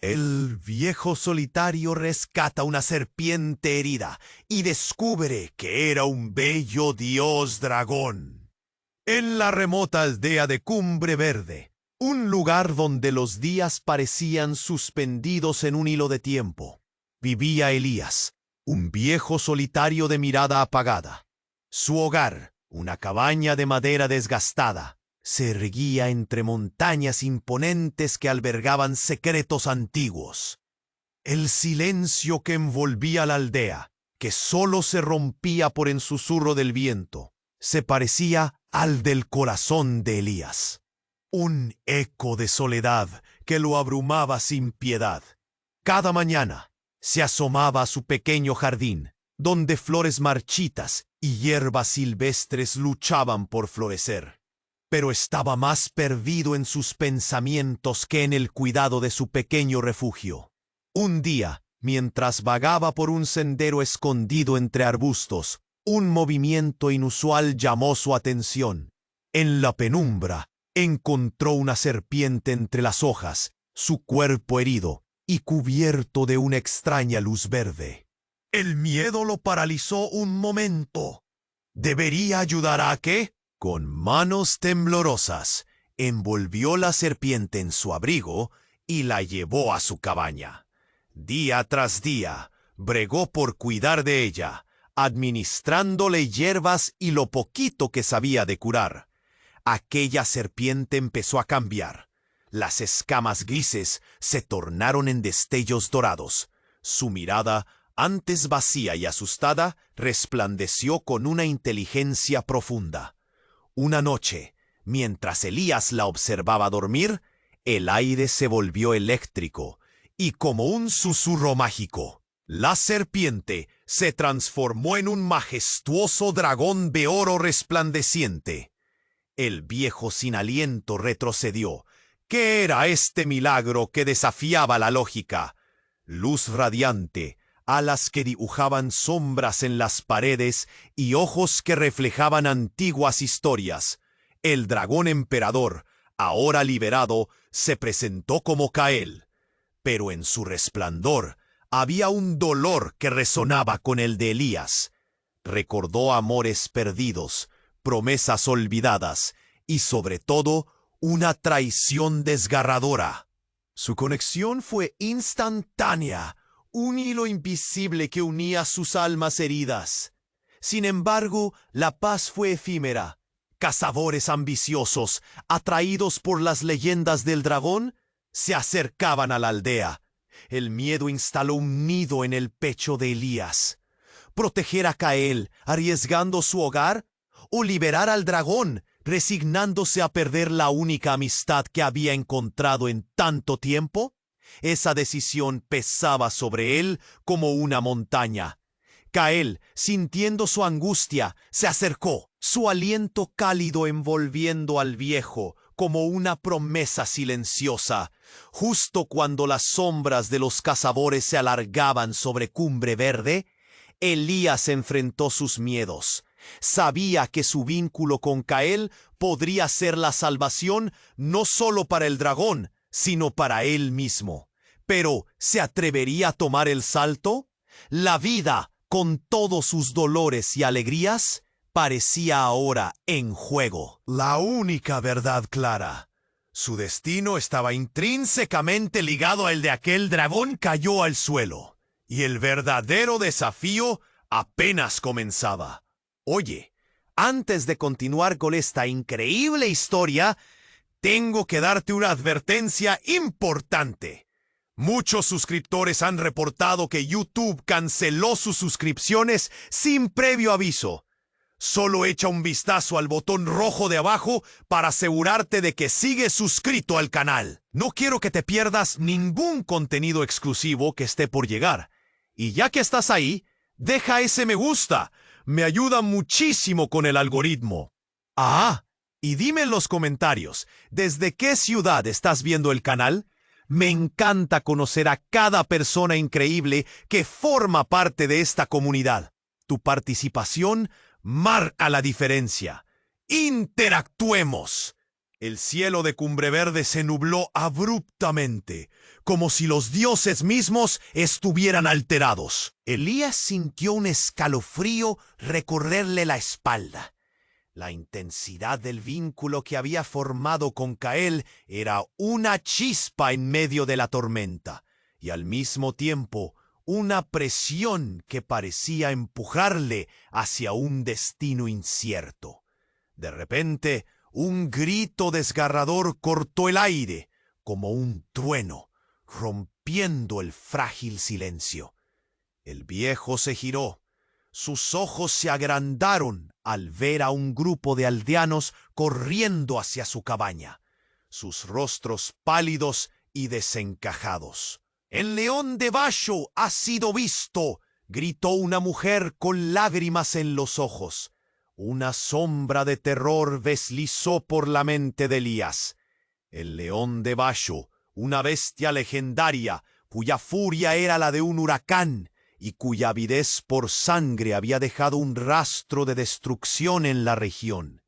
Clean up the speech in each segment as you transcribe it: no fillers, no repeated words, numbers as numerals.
El viejo solitario rescata una serpiente herida y descubre que era un bello dios dragón. En la remota aldea de Cumbre Verde, un lugar donde los días parecían suspendidos en un hilo de tiempo, vivía Elías, un viejo solitario de mirada apagada. Su hogar, una cabaña de madera desgastada, se erguía entre montañas imponentes que albergaban secretos antiguos. El silencio que envolvía la aldea, que solo se rompía por el susurro del viento, se parecía al del corazón de Elías. Un eco de soledad que lo abrumaba sin piedad. Cada mañana se asomaba a su pequeño jardín, donde flores marchitas y hierbas silvestres luchaban por florecer. Pero estaba más perdido en sus pensamientos que en el cuidado de su pequeño refugio. Un día, mientras vagaba por un sendero escondido entre arbustos, un movimiento inusual llamó su atención. En la penumbra, encontró una serpiente entre las hojas, su cuerpo herido y cubierto de una extraña luz verde. El miedo lo paralizó un momento. ¿Debería ayudar a qué? Con manos temblorosas, envolvió la serpiente en su abrigo y la llevó a su cabaña. Día tras día, bregó por cuidar de ella, administrándole hierbas y lo poquito que sabía de curar. Aquella serpiente empezó a cambiar. Las escamas grises se tornaron en destellos dorados. Su mirada, antes vacía y asustada, resplandeció con una inteligencia profunda. Una noche, mientras Elías la observaba dormir, el aire se volvió eléctrico y como un susurro mágico, la serpiente se transformó en un majestuoso dragón de oro resplandeciente. El viejo sin aliento retrocedió. ¿Qué era este milagro que desafiaba la lógica? Luz radiante, alas que dibujaban sombras en las paredes y ojos que reflejaban antiguas historias. El dragón emperador, ahora liberado, se presentó como Cael. Pero en su resplandor había un dolor que resonaba con el de Elías. Recordó amores perdidos, promesas olvidadas y, sobre todo, una traición desgarradora. Su conexión fue instantánea, un hilo invisible que unía sus almas heridas. Sin embargo, la paz fue efímera. Cazadores ambiciosos, atraídos por las leyendas del dragón, se acercaban a la aldea. El miedo instaló un nido en el pecho de Elías. ¿Proteger a Cael, arriesgando su hogar? ¿O liberar al dragón, resignándose a perder la única amistad que había encontrado en tanto tiempo? Esa decisión pesaba sobre él como una montaña. Cael, sintiendo su angustia, se acercó, su aliento cálido envolviendo al viejo como una promesa silenciosa. Justo cuando las sombras de los cazadores se alargaban sobre Cumbre Verde, Elías enfrentó sus miedos. Sabía que su vínculo con Cael podría ser la salvación no solo para el dragón, sino para él mismo. Pero, ¿se atrevería a tomar el salto? La vida, con todos sus dolores y alegrías, parecía ahora en juego. La única verdad clara. Su destino estaba intrínsecamente ligado al de aquel dragón. Cayó al suelo, y el verdadero desafío apenas comenzaba. Oye, antes de continuar con esta increíble historia, tengo que darte una advertencia importante. Muchos suscriptores han reportado que YouTube canceló sus suscripciones sin previo aviso. Solo echa un vistazo al botón rojo de abajo para asegurarte de que sigues suscrito al canal. No quiero que te pierdas ningún contenido exclusivo que esté por llegar. Y ya que estás ahí, deja ese me gusta. Me ayuda muchísimo con el algoritmo. Ah, y dime en los comentarios, ¿desde qué ciudad estás viendo el canal? Me encanta conocer a cada persona increíble que forma parte de esta comunidad. Tu participación marca la diferencia. ¡Interactuemos! El cielo de Cumbre Verde se nubló abruptamente, como si los dioses mismos estuvieran alterados. Elías sintió un escalofrío recorrerle la espalda. La intensidad del vínculo que había formado con Cael era una chispa en medio de la tormenta, y al mismo tiempo una presión que parecía empujarle hacia un destino incierto. De repente, un grito desgarrador cortó el aire, como un trueno, rompiendo el frágil silencio. El viejo se giró. Sus ojos se agrandaron al ver a un grupo de aldeanos corriendo hacia su cabaña, sus rostros pálidos y desencajados. «¡El león de Basho ha sido visto!», gritó una mujer con lágrimas en los ojos. Una sombra de terror deslizó por la mente de Elías. El león de Basho, una bestia legendaria, cuya furia era la de un huracán y cuya avidez por sangre había dejado un rastro de destrucción en la región.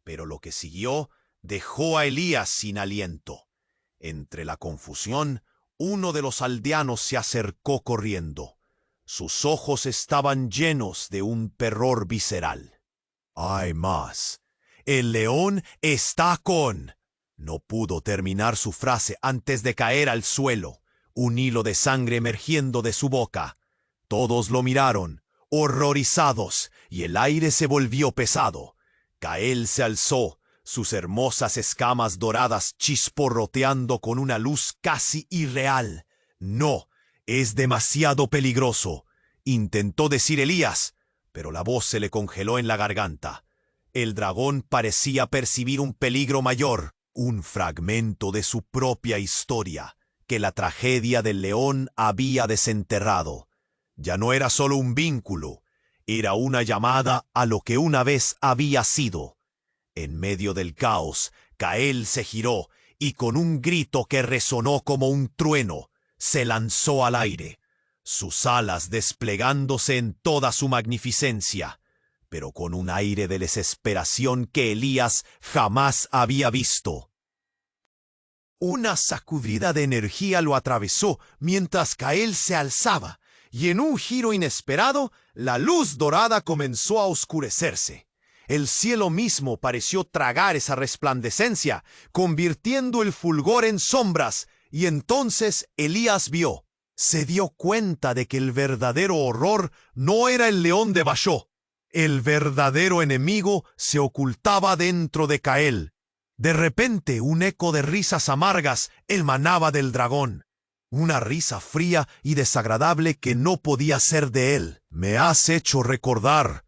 Pero lo que siguió dejó a Elías sin aliento. Entre la confusión, uno de los aldeanos se acercó corriendo. Sus ojos estaban llenos de un terror visceral. «¡Hay más! ¡El león está con...!». No pudo terminar su frase antes de caer al suelo, un hilo de sangre emergiendo de su boca. Todos lo miraron, horrorizados, y el aire se volvió pesado. Cael se alzó, sus hermosas escamas doradas chisporroteando con una luz casi irreal. «No, es demasiado peligroso», intentó decir Elías, pero la voz se le congeló en la garganta. El dragón parecía percibir un peligro mayor, un fragmento de su propia historia, que la tragedia del león había desenterrado. Ya no era solo un vínculo, era una llamada a lo que una vez había sido. En medio del caos, Cael se giró y con un grito que resonó como un trueno, se lanzó al aire, sus alas desplegándose en toda su magnificencia, pero con un aire de desesperación que Elías jamás había visto. Una sacudida de energía lo atravesó mientras Cael se alzaba, y en un giro inesperado, la luz dorada comenzó a oscurecerse. El cielo mismo pareció tragar esa resplandecencia, convirtiendo el fulgor en sombras, y entonces Elías vio. Se dio cuenta de que el verdadero horror no era el león de Basho. El verdadero enemigo se ocultaba dentro de Cael. De repente, un eco de risas amargas emanaba del dragón. Una risa fría y desagradable que no podía ser de él. «Me has hecho recordar».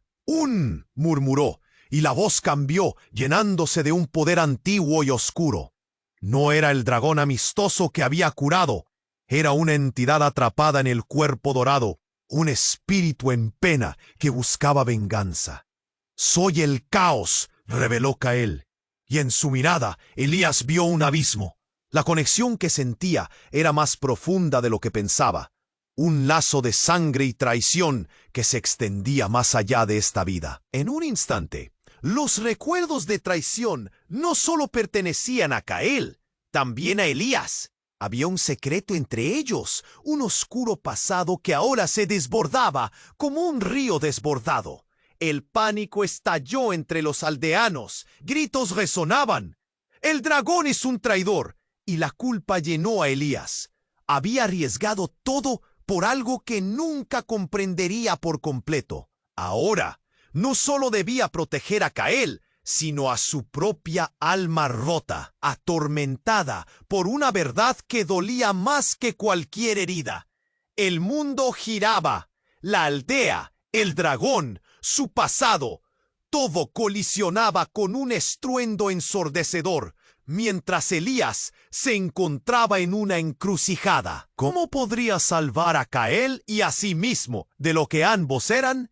Murmuró, y la voz cambió, llenándose de un poder antiguo y oscuro. No era el dragón amistoso que había curado. Era una entidad atrapada en el cuerpo dorado, un espíritu en pena que buscaba venganza. «Soy el caos», reveló Cael, y en su mirada Elías vio un abismo. La conexión que sentía era más profunda de lo que pensaba, un lazo de sangre y traición que se extendía más allá de esta vida. En un instante, los recuerdos de traición no solo pertenecían a Cael, también a Elías. Había un secreto entre ellos, un oscuro pasado que ahora se desbordaba como un río desbordado. El pánico estalló entre los aldeanos, gritos resonaban. «El dragón es un traidor», y la culpa llenó a Elías. Había arriesgado todo por algo que nunca comprendería por completo. Ahora, no solo debía proteger a Cael, sino a su propia alma rota, atormentada por una verdad que dolía más que cualquier herida. El mundo giraba, la aldea, el dragón, su pasado, todo colisionaba con un estruendo ensordecedor, mientras Elías se encontraba en una encrucijada. ¿Cómo podría salvar a Cael y a sí mismo de lo que ambos eran?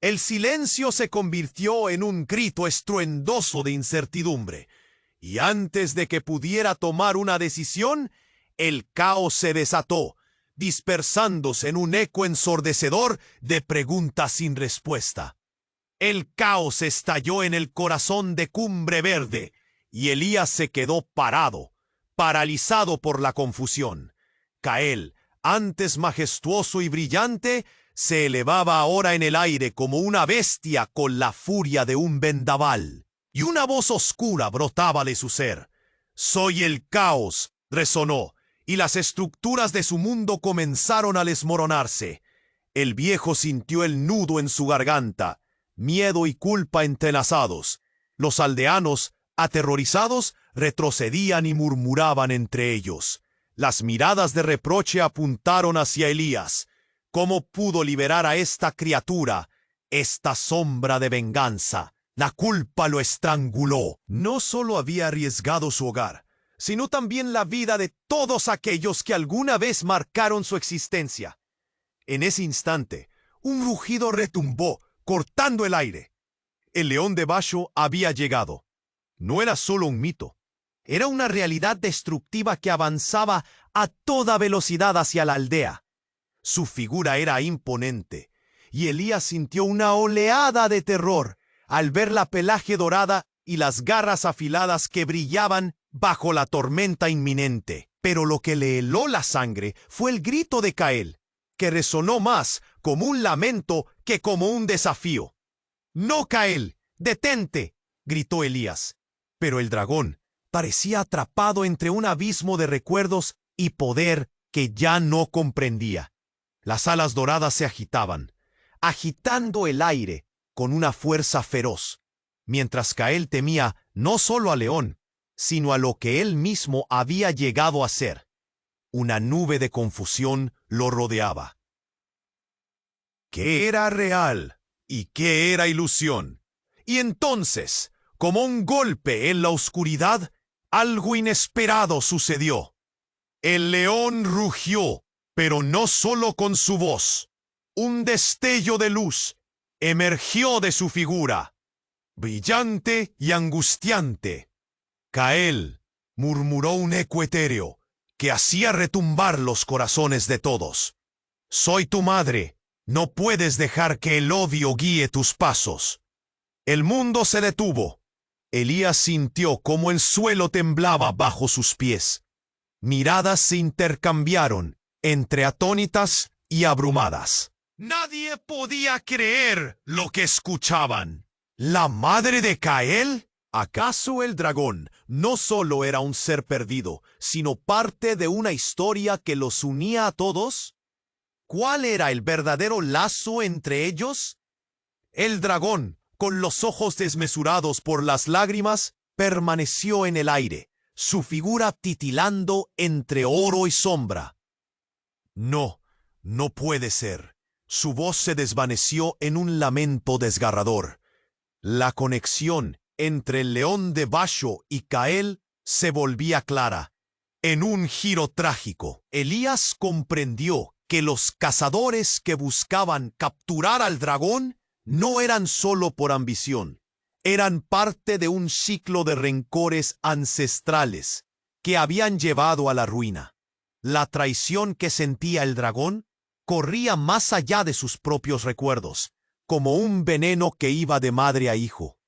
El silencio se convirtió en un grito estruendoso de incertidumbre, y antes de que pudiera tomar una decisión, el caos se desató, dispersándose en un eco ensordecedor de preguntas sin respuesta. El caos estalló en el corazón de Cumbre Verde, y Elías se quedó parado, paralizado por la confusión. Cael, antes majestuoso y brillante, se elevaba ahora en el aire como una bestia con la furia de un vendaval, y una voz oscura brotaba de su ser. «Soy el caos», resonó, y las estructuras de su mundo comenzaron a desmoronarse. El viejo sintió el nudo en su garganta, miedo y culpa entrelazados. Los aldeanos, aterrorizados, retrocedían y murmuraban entre ellos. Las miradas de reproche apuntaron hacia Elías. ¿Cómo pudo liberar a esta criatura, esta sombra de venganza? La culpa lo estranguló. No solo había arriesgado su hogar, sino también la vida de todos aquellos que alguna vez marcaron su existencia. En ese instante, un rugido retumbó, cortando el aire. El león de Basho había llegado. No era solo un mito. Era una realidad destructiva que avanzaba a toda velocidad hacia la aldea. Su figura era imponente, y Elías sintió una oleada de terror al ver la pelaje dorada y las garras afiladas que brillaban bajo la tormenta inminente. Pero lo que le heló la sangre fue el grito de Cael, que resonó más como un lamento que como un desafío. «¡No, Cael! ¡Detente!», gritó Elías. Pero el dragón parecía atrapado entre un abismo de recuerdos y poder que ya no comprendía. Las alas doradas se agitaban, agitando el aire con una fuerza feroz, mientras Cael temía no solo al león, sino a lo que él mismo había llegado a ser. Una nube de confusión lo rodeaba. ¿Qué era real y qué era ilusión? Y entonces, como un golpe en la oscuridad, algo inesperado sucedió. El león rugió, pero no solo con su voz. Un destello de luz emergió de su figura, brillante y angustiante. «Cael», murmuró un eco etéreo que hacía retumbar los corazones de todos. «Soy tu madre. No puedes dejar que el odio guíe tus pasos». El mundo se detuvo. Elías sintió cómo el suelo temblaba bajo sus pies. Miradas se intercambiaron, entre atónitas y abrumadas. Nadie podía creer lo que escuchaban. ¿La madre de Cael? ¿Acaso el dragón no solo era un ser perdido, sino parte de una historia que los unía a todos? ¿Cuál era el verdadero lazo entre ellos? El dragón, con los ojos desmesurados por las lágrimas, permaneció en el aire, su figura titilando entre oro y sombra. «No, no puede ser». Su voz se desvaneció en un lamento desgarrador. La conexión entre el león de Basho y Cael se volvía clara. En un giro trágico, Elías comprendió que los cazadores que buscaban capturar al dragón no eran solo por ambición, eran parte de un ciclo de rencores ancestrales que habían llevado a la ruina. La traición que sentía el dragón corría más allá de sus propios recuerdos, como un veneno que iba de madre a hijo.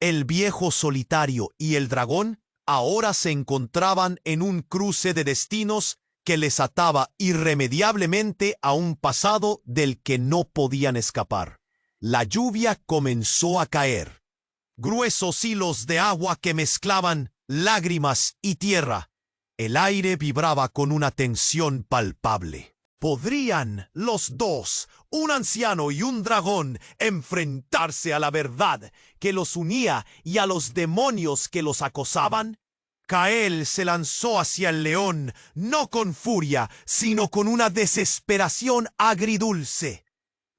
El viejo solitario y el dragón ahora se encontraban en un cruce de destinos que les ataba irremediablemente a un pasado del que no podían escapar. La lluvia comenzó a caer. Gruesos hilos de agua que mezclaban lágrimas y tierra. El aire vibraba con una tensión palpable. ¿Podrían los dos, un anciano y un dragón, enfrentarse a la verdad que los unía y a los demonios que los acosaban? Cael se lanzó hacia el león, no con furia, sino con una desesperación agridulce.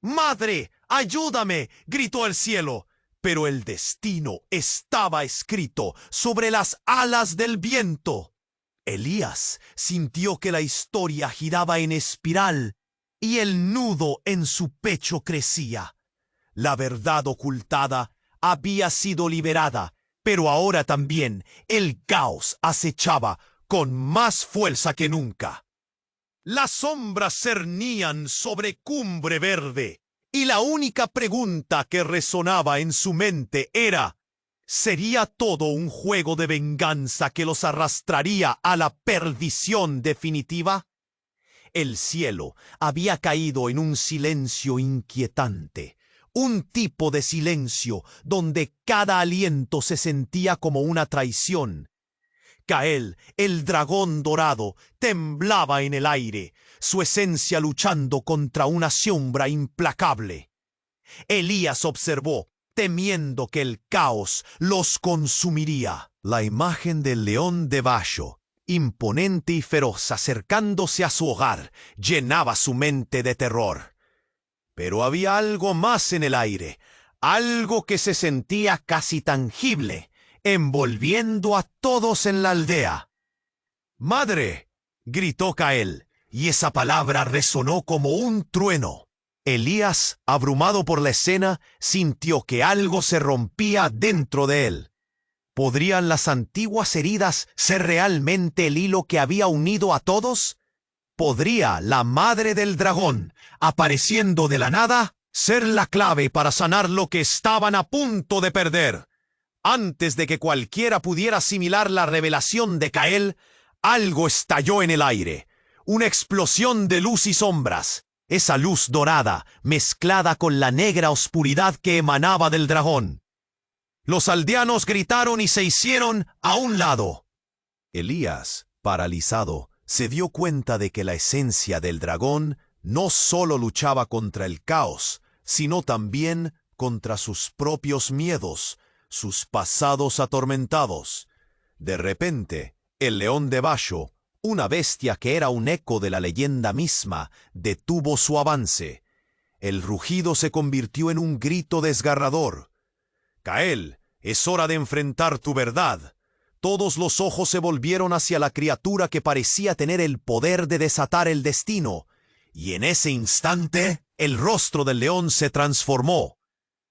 «¡Madre, ayúdame!», gritó el cielo. Pero el destino estaba escrito sobre las alas del viento. Elías sintió que la historia giraba en espiral y el nudo en su pecho crecía. La verdad ocultada había sido liberada, pero ahora también el caos acechaba con más fuerza que nunca. Las sombras cernían sobre Cumbre Verde, y la única pregunta que resonaba en su mente era: ¿Sería todo un juego de venganza que los arrastraría a la perdición definitiva? El cielo había caído en un silencio inquietante, un tipo de silencio donde cada aliento se sentía como una traición. Cael, el dragón dorado, temblaba en el aire, su esencia luchando contra una sombra implacable. Elías observó, temiendo que el caos los consumiría. La imagen del león de Basho, imponente y feroz acercándose a su hogar, llenaba su mente de terror. Pero había algo más en el aire, algo que se sentía casi tangible, envolviendo a todos en la aldea. «¡Madre!», gritó Cael, y esa palabra resonó como un trueno. Elías, abrumado por la escena, sintió que algo se rompía dentro de él. ¿Podrían las antiguas heridas ser realmente el hilo que había unido a todos? ¿Podría la madre del dragón, apareciendo de la nada, ser la clave para sanar lo que estaban a punto de perder? Antes de que cualquiera pudiera asimilar la revelación de Cael, algo estalló en el aire. Una explosión de luz y sombras. Esa luz dorada, mezclada con la negra oscuridad que emanaba del dragón. Los aldeanos gritaron y se hicieron a un lado. Elías, paralizado, se dio cuenta de que la esencia del dragón no solo luchaba contra el caos, sino también contra sus propios miedos, sus pasados atormentados. De repente, el león de Basho, una bestia que era un eco de la leyenda misma, detuvo su avance. El rugido se convirtió en un grito desgarrador. «Cael, es hora de enfrentar tu verdad». Todos los ojos se volvieron hacia la criatura que parecía tener el poder de desatar el destino, y en ese instante el rostro del león se transformó.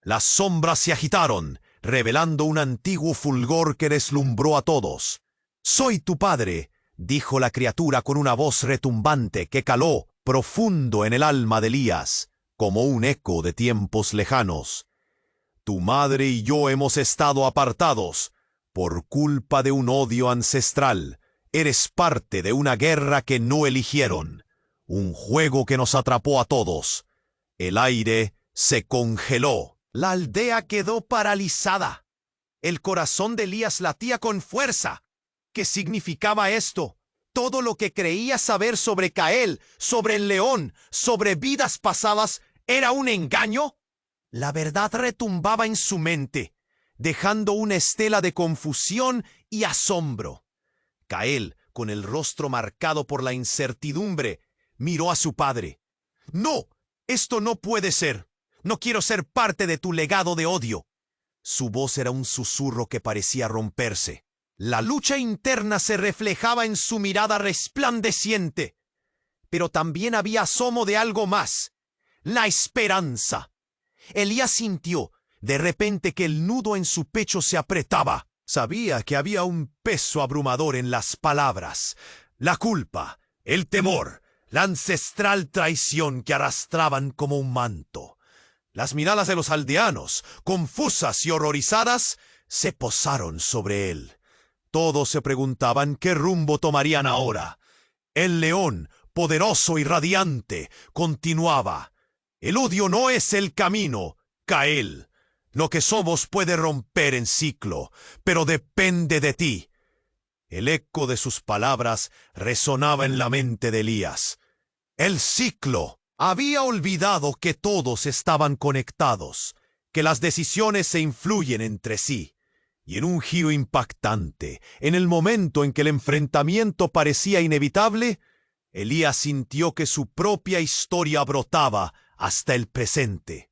Las sombras se agitaron, revelando un antiguo fulgor que deslumbró a todos. «Soy tu padre», dijo la criatura con una voz retumbante que caló profundo en el alma de Elías, como un eco de tiempos lejanos. «Tu madre y yo hemos estado apartados por culpa de un odio ancestral. Eres parte de una guerra que no eligieron, un juego que nos atrapó a todos». El aire se congeló. La aldea quedó paralizada. El corazón de Elías latía con fuerza. ¿Qué significaba esto? Todo lo que creía saber sobre Cael, sobre el león, sobre vidas pasadas, ¿era un engaño? La verdad retumbaba en su mente, dejando una estela de confusión y asombro. Cael, con el rostro marcado por la incertidumbre, miró a su padre. «No, esto no puede ser. No quiero ser parte de tu legado de odio». Su voz era un susurro que parecía romperse. La lucha interna se reflejaba en su mirada resplandeciente. Pero también había asomo de algo más: la esperanza. Elías sintió, de repente, que el nudo en su pecho se apretaba. Sabía que había un peso abrumador en las palabras. La culpa, el temor, la ancestral traición que arrastraban como un manto. Las miradas de los aldeanos, confusas y horrorizadas, se posaron sobre él. Todos se preguntaban qué rumbo tomarían ahora. El león, poderoso y radiante, continuaba. «El odio no es el camino, Cael. Lo que somos puede romper en ciclo, pero depende de ti». El eco de sus palabras resonaba en la mente de Elías. El ciclo. Había olvidado que todos estaban conectados, que las decisiones se influyen entre sí. Y en un giro impactante, en el momento en que el enfrentamiento parecía inevitable, Elías sintió que su propia historia brotaba hasta el presente.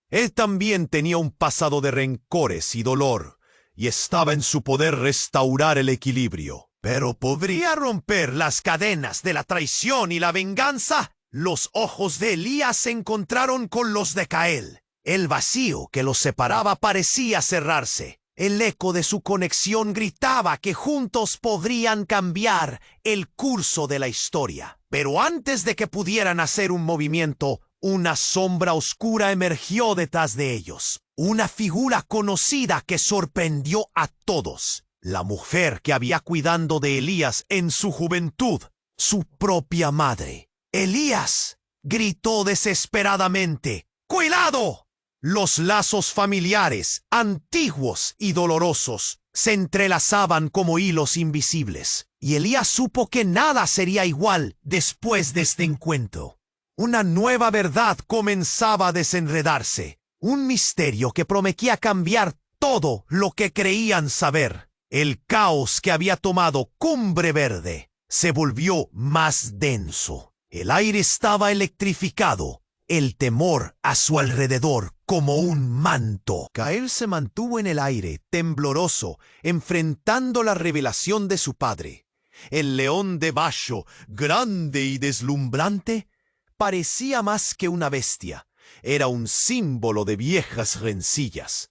Él también tenía un pasado de rencores y dolor, y estaba en su poder restaurar el equilibrio. ¿Pero podría romper las cadenas de la traición y la venganza? Los ojos de Elías se encontraron con los de Cael. El vacío que los separaba parecía cerrarse. El eco de su conexión gritaba que juntos podrían cambiar el curso de la historia. Pero antes de que pudieran hacer un movimiento, una sombra oscura emergió detrás de ellos. una figura conocida que sorprendió a todos. La mujer que había cuidado de Elías en su juventud, su propia madre. «Elías», gritó desesperadamente, «¡cuidado!». Los lazos familiares, antiguos y dolorosos, se entrelazaban como hilos invisibles, y Elías supo que nada sería igual después de este encuentro. Una nueva verdad comenzaba a desenredarse, un misterio que prometía cambiar todo lo que creían saber. El caos que había tomado Cumbre Verde se volvió más denso. El aire estaba electrificado, el temor a su alrededor como un manto. Cael se mantuvo en el aire, tembloroso, enfrentando la revelación de su padre. El león de Basho, grande y deslumbrante, parecía más que una bestia. Era un símbolo de viejas rencillas.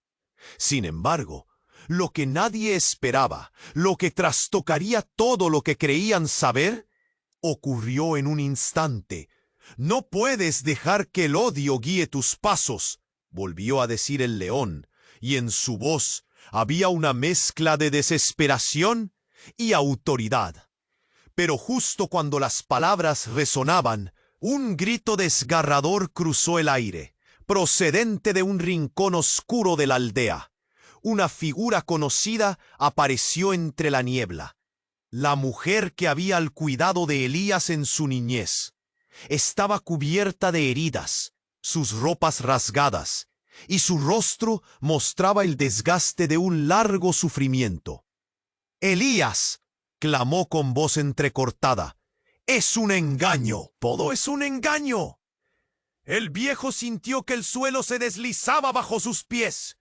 Sin embargo, lo que nadie esperaba, lo que trastocaría todo lo que creían saber, ocurrió en un instante. «No puedes dejar que el odio guíe tus pasos», volvió a decir el león, y en su voz había una mezcla de desesperación y autoridad. Pero justo cuando las palabras resonaban, un grito desgarrador cruzó el aire, procedente de un rincón oscuro de la aldea. Una figura conocida apareció entre la niebla. La mujer que había al cuidado de Elías en su niñez. Estaba cubierta de heridas, sus ropas rasgadas, y su rostro mostraba el desgaste de un largo sufrimiento. «Elías», clamó con voz entrecortada, «es un engaño, todo es un engaño». El viejo sintió que el suelo se deslizaba bajo sus pies.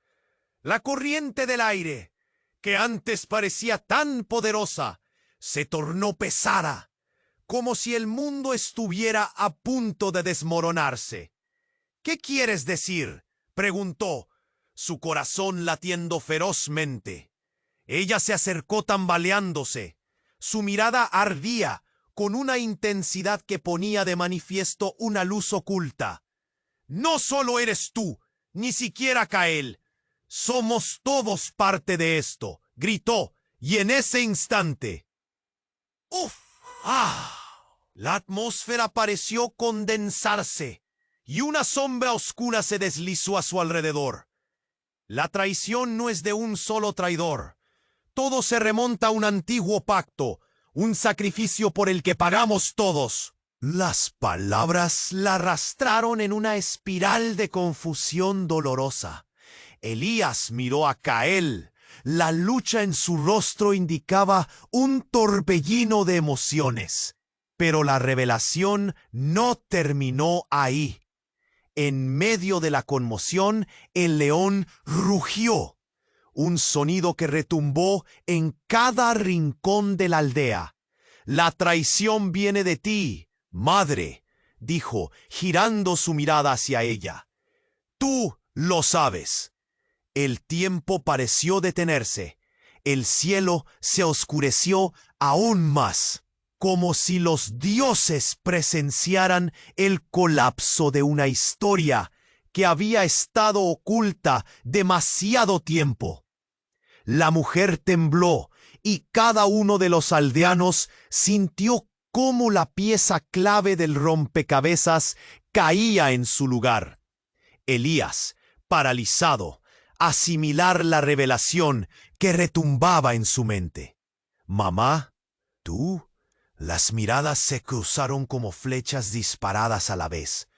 La corriente del aire, que antes parecía tan poderosa, se tornó pesada, como si el mundo estuviera a punto de desmoronarse. «¿Qué quieres decir?», preguntó, su corazón latiendo ferozmente. Ella se acercó tambaleándose. Su mirada ardía con una intensidad que ponía de manifiesto una luz oculta. «No solo eres tú, ni siquiera Cael. Somos todos parte de esto», gritó, y en ese instante... ¡Uf! ¡Ah! La atmósfera pareció condensarse, y una sombra oscura se deslizó a su alrededor. La traición no es de un solo traidor. Todo se remonta a un antiguo pacto, un sacrificio por el que pagamos todos. Las palabras la arrastraron en una espiral de confusión dolorosa. Elías miró a Cael. La lucha en su rostro indicaba un torbellino de emociones. Pero la revelación no terminó ahí. En medio de la conmoción, el león rugió, un sonido que retumbó en cada rincón de la aldea. «La traición viene de ti, madre», dijo, girando su mirada hacia ella. «Tú lo sabes». El tiempo pareció detenerse. El cielo se oscureció aún más, como si los dioses presenciaran el colapso de una historia que había estado oculta demasiado tiempo. La mujer tembló y cada uno de los aldeanos sintió cómo la pieza clave del rompecabezas caía en su lugar. Elías, paralizado, asimilar la revelación que retumbaba en su mente. «Mamá, tú». Las miradas se cruzaron como flechas disparadas a la vez.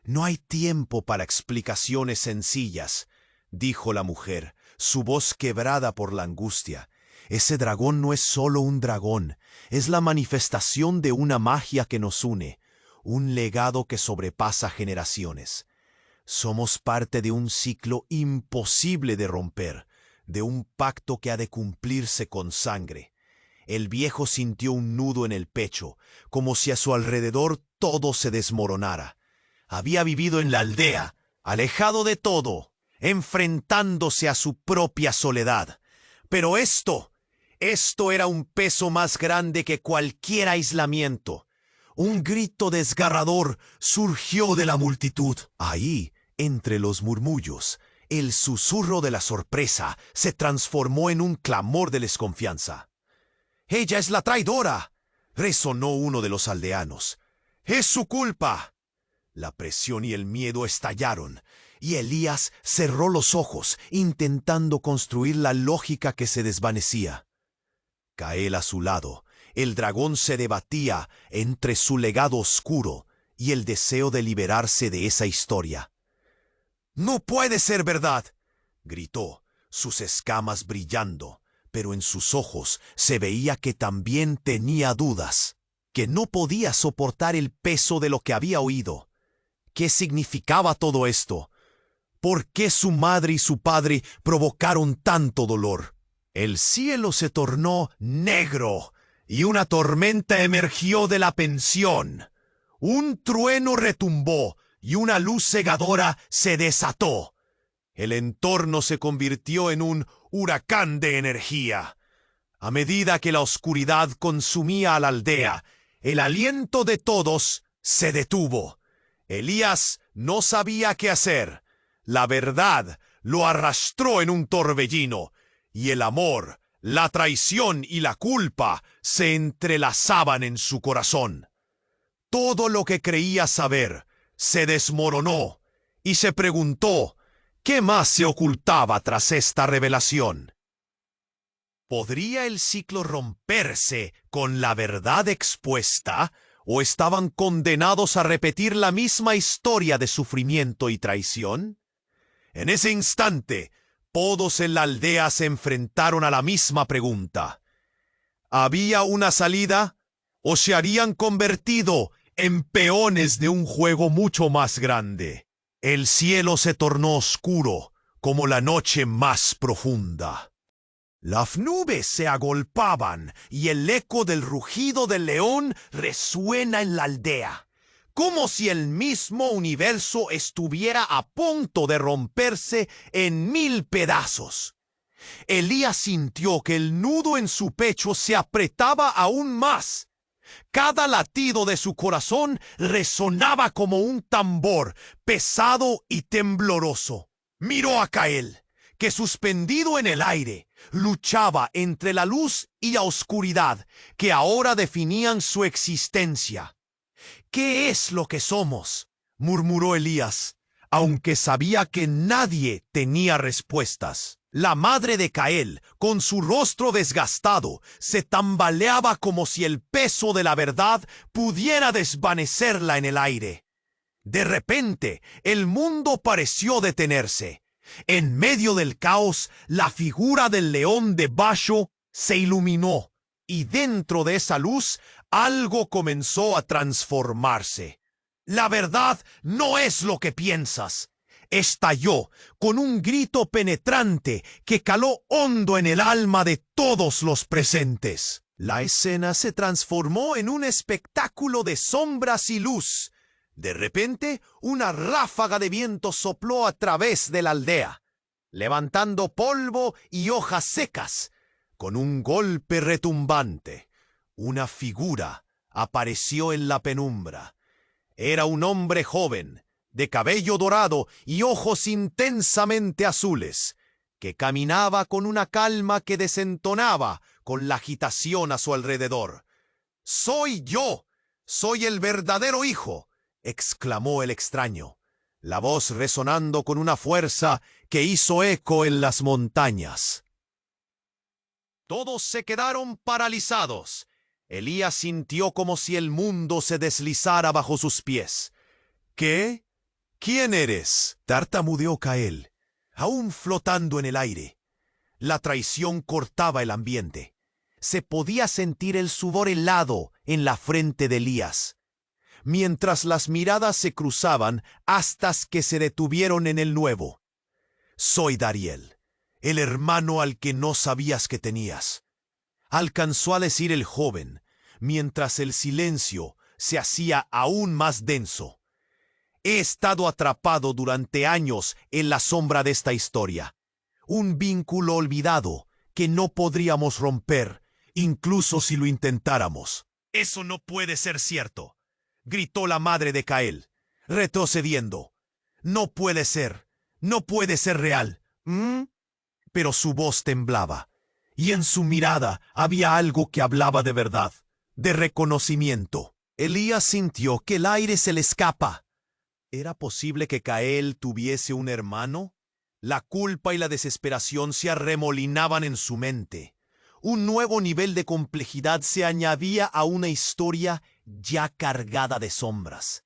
«No hay tiempo para explicaciones sencillas», dijo la mujer, su voz quebrada por la angustia. «Ese dragón no es solo un dragón, es la manifestación de una magia que nos une, un legado que sobrepasa generaciones. Somos parte de un ciclo imposible de romper, de un pacto que ha de cumplirse con sangre». El viejo sintió un nudo en el pecho, como si a su alrededor todo se desmoronara. Había vivido en la aldea, alejado de todo, enfrentándose a su propia soledad. Pero esto era un peso más grande que cualquier aislamiento. Un grito desgarrador surgió de la multitud. Ahí, entre los murmullos, El susurro de la sorpresa se transformó en un clamor de desconfianza. «¡Ella es la traidora!», resonó uno de los aldeanos. «¡Es su culpa!». La presión y el miedo estallaron, y Elías cerró los ojos, intentando construir la lógica que se desvanecía. Cael a su lado, el dragón se debatía entre su legado oscuro y el deseo de liberarse de esa historia. «¡No puede ser verdad!», gritó, sus escamas brillando, pero en sus ojos se veía que también tenía dudas, que no podía soportar el peso de lo que había oído. ¿Qué significaba todo esto? ¿Por qué su madre y su padre provocaron tanto dolor? El cielo se tornó negro y una tormenta emergió de la pensión. Un trueno retumbó y una luz cegadora se desató. El entorno se convirtió en un huracán de energía. A medida que la oscuridad consumía a la aldea, el aliento de todos se detuvo. Elías no sabía qué hacer. La verdad lo arrastró en un torbellino, y el amor, la traición y la culpa se entrelazaban en su corazón. Todo lo que creía saber se desmoronó, y se preguntó, ¿qué más se ocultaba tras esta revelación? ¿Podría el ciclo romperse con la verdad expuesta, o estaban condenados a repetir la misma historia de sufrimiento y traición? En ese instante, todos en la aldea se enfrentaron a la misma pregunta. ¿Había una salida, o se habían convertido en peones de un juego mucho más grande? El cielo se tornó oscuro, como la noche más profunda. Las nubes se agolpaban y el eco del rugido del león resuena en la aldea, como si el mismo universo estuviera a punto de romperse en 1000 pedazos. Elías sintió que el nudo en su pecho se apretaba aún más. Cada latido de su corazón resonaba como un tambor, pesado y tembloroso. Miró a Cael, que suspendido en el aire, luchaba entre la luz y la oscuridad que ahora definían su existencia. «¿Qué es lo que somos?», murmuró Elías, aunque sabía que nadie tenía respuestas. La madre de Cael, con su rostro desgastado, se tambaleaba como si el peso de la verdad pudiera desvanecerla en el aire. De repente, el mundo pareció detenerse. En medio del caos, la figura del león de Basho se iluminó, y dentro de esa luz, algo comenzó a transformarse. «La verdad no es lo que piensas», estalló con un grito penetrante que caló hondo en el alma de todos los presentes. La escena se transformó en un espectáculo de sombras y luz. De repente, una ráfaga de viento sopló a través de la aldea, levantando polvo y hojas secas. Con un golpe retumbante, una figura apareció en la penumbra. Era un hombre joven, de cabello dorado y ojos intensamente azules, que caminaba con una calma que desentonaba con la agitación a su alrededor. «Soy yo, soy el verdadero hijo», exclamó el extraño, la voz resonando con una fuerza que hizo eco en las montañas. Todos se quedaron paralizados. Elías sintió como si el mundo se deslizara bajo sus pies. «¿Qué? ¿Quién eres?», tartamudeó Cael, aún flotando en el aire. La traición cortaba el ambiente. Se podía sentir el sudor helado en la frente de Elías, mientras las miradas se cruzaban hasta que se detuvieron en el nuevo. «Soy Dariel, el hermano al que no sabías que tenías», alcanzó a decir el joven, mientras el silencio se hacía aún más denso. «He estado atrapado durante años en la sombra de esta historia, un vínculo olvidado que no podríamos romper, incluso si lo intentáramos». «Eso no puede ser cierto», gritó la madre de Cael, retrocediendo. «No puede ser. No puede ser real. Pero su voz temblaba, y en su mirada había algo que hablaba de verdad, de reconocimiento. Elías sintió que el aire se le escapa. ¿Era posible que Cael tuviese un hermano? La culpa y la desesperación se arremolinaban en su mente. Un nuevo nivel de complejidad se añadía a una historia ya cargada de sombras.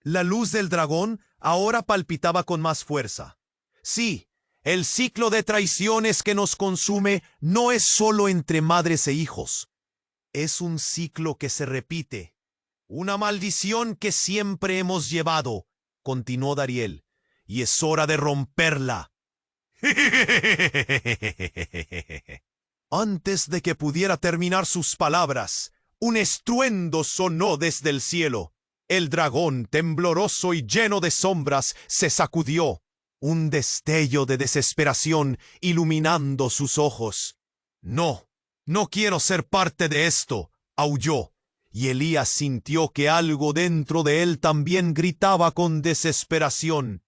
La luz del dragón ahora palpitaba con más fuerza. Sí, el ciclo de traiciones que nos consume no es solo entre madres e hijos. Es un ciclo que se repite. Una maldición que siempre hemos llevado, continuó Dariel, y es hora de romperla. Antes de que pudiera terminar sus palabras, un estruendo sonó desde el cielo. El dragón, tembloroso y lleno de sombras, se sacudió, un destello de desesperación iluminando sus ojos. No, no quiero ser parte de esto, aulló, y Elías sintió que algo dentro de él también gritaba con desesperación.